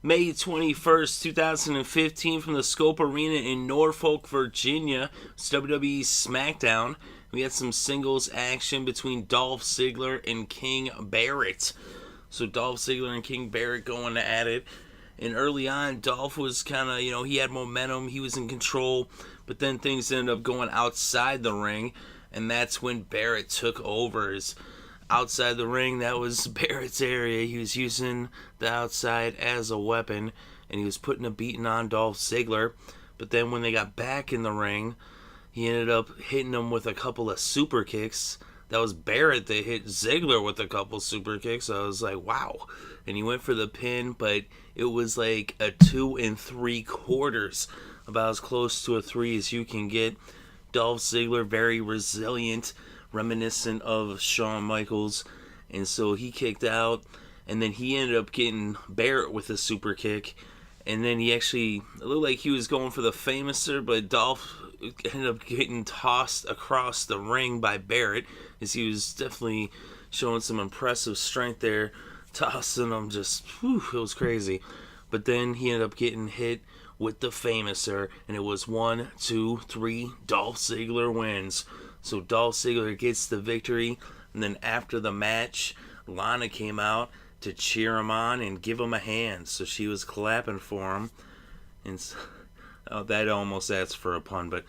May 21st, 2015, from the Scope Arena in Norfolk, Virginia. It's WWE SmackDown. We had some singles action between Dolph Ziggler and King Barrett. So Dolph Ziggler and King Barrett going at it. And early on, Dolph was kind of, he had momentum. He was in control. But then things ended up going outside the ring. And that's when Barrett took over. Outside the ring, that was Barrett's area. He was using the outside as a weapon, and he was putting a beating on Dolph Ziggler. But then when they got back in the ring, he ended up hitting him with a couple of super kicks. That was Barrett that hit Ziggler with a couple super kicks. I was like, wow. And he went for the pin, but it was like a 2 3/4, about as close to a 3 as you can get. Dolph Ziggler, very resilient, reminiscent of Shawn Michaels, and so he kicked out, and then he ended up getting Barrett with a super kick, and then it looked like he was going for the Famouser, but Dolph ended up getting tossed across the ring by Barrett, as he was definitely showing some impressive strength there, tossing him it was crazy. But then he ended up getting hit with the Famouser, and it was 1, 2, 3, Dolph Ziggler wins. So Dolph Ziggler gets the victory, and then after the match, Lana came out to cheer him on and give him a hand. So she was clapping for him, and that almost asks for a pun, but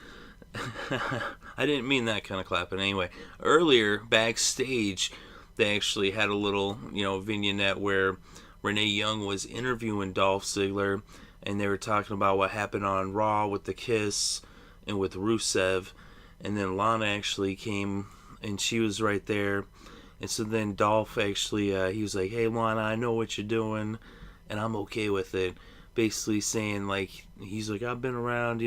I didn't mean that kind of clapping. Anyway, earlier backstage, they actually had a little, vignette where Renee Young was interviewing Dolph Ziggler, and they were talking about what happened on Raw with the kiss and with Rusev. And then Lana actually came, and she was right there. And so then Dolph actually, he was like, hey, Lana, I know what you're doing, and I'm okay with it. Basically saying, he's like, I've been around,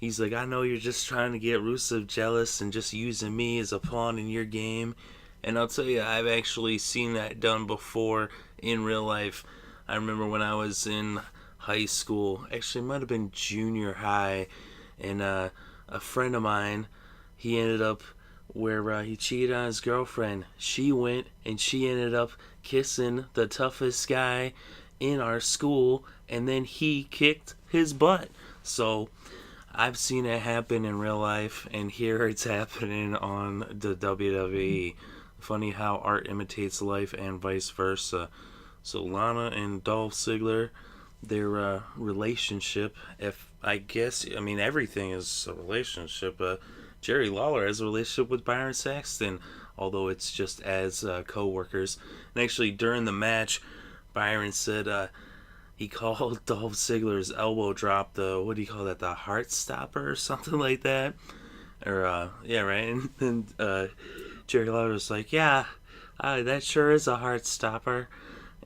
He's like, I know you're just trying to get Rusev jealous and just using me as a pawn in your game. And I'll tell you, I've actually seen that done before in real life. I remember when I was in high school, actually it might have been junior high, and a friend of mine, he ended up where he cheated on his girlfriend. She went and she ended up kissing the toughest guy in our school, and then he kicked his butt. So I've seen it happen in real life, and here it's happening on the WWE. Funny how art imitates life and vice versa. So Lana and Dolph Ziggler, their relationship, everything is a relationship. Jerry Lawler has a relationship with Byron Saxton, although it's just as co-workers. And actually, during the match, Byron said he called Dolph Ziggler's elbow drop what do you call that, the heart stopper or something like that? Or, yeah, right? And then Jerry Lawler was like, yeah, that sure is a heart stopper.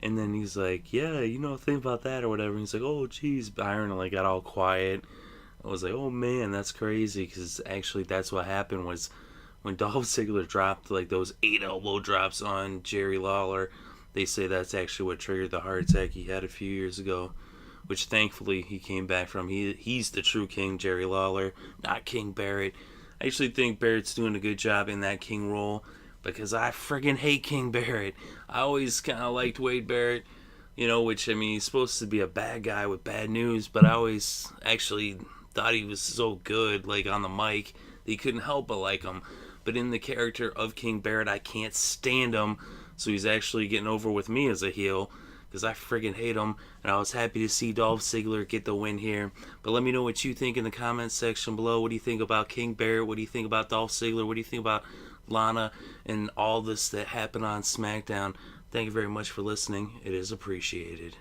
And then he's like, yeah, think about that or whatever. And he's like, oh, geez. Byron got all quiet. I was like, oh, man, that's crazy. Because actually that's what happened was when Dolph Ziggler dropped those 8 elbow drops on Jerry Lawler, they say that's actually what triggered the heart attack he had a few years ago, which thankfully he came back from. He's the true king, Jerry Lawler, not King Barrett. I actually think Barrett's doing a good job in that king role, because I friggin' hate King Barrett. I always kind of liked Wade Barrett, which, he's supposed to be a bad guy with bad news, but I always actually thought he was so good, on the mic, that you couldn't help but like him. But in the character of King Barrett, I can't stand him, so he's actually getting over with me as a heel, because I friggin' hate him, and I was happy to see Dolph Ziggler get the win here. But let me know what you think in the comments section below. What do you think about King Barrett? What do you think about Dolph Ziggler? What do you think about Lana and all this that happened on SmackDown? Thank you very much for listening. It is appreciated.